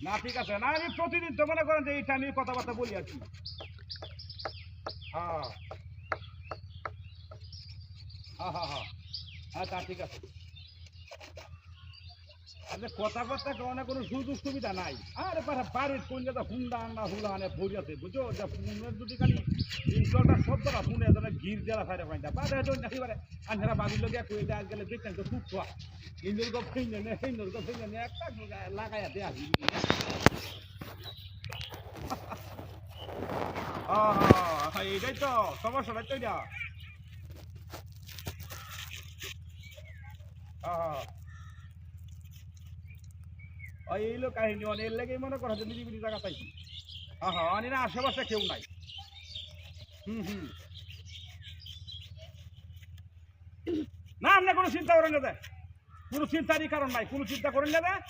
না ঠিক আছে না আমি প্রতিদিন তো মনে করেন যে এইটা নিয়ে কথাবার্তা বলি আর কি হ্যাঁ হ্যাঁ হ্যাঁ হ্যাঁ হ্যাঁ তা ঠিক আছে আচ্ছা কথাবার্তা কারণে কোনো সুযোগ সুবিধা নাই আরে বাড়ির কোন জায়গা হুন্ডা আন্ডা হুলা আনে ভরি আছে বুঝছো যে ফোনের যদি খালি ইনস্টলটা শব্দটা ফোনে যেন গির দেওয়া ফাইরে ফাইটা বাদে তো একেবারে আন্ধারা বাবির লোক কই এটা গেলে দেখতেন তো খুব খোয়া ইন্দুর গপ ফিনে নে ইন্দুর গপ ফিনে নে একটা লাগাইয়া দেয়া এইটাই তো সমস্যাটাই তো এটা এই লোক কাহিনী অনেক লেগেই মনে করা যে নিরিবিলি জায়গা পাইছি অনেক আশেপাশে কেউ নাই হুম না আপনি কোনো চিন্তা করেন না কোনো চিন্তারই কারণ নাই কোনো চিন্তা করেন না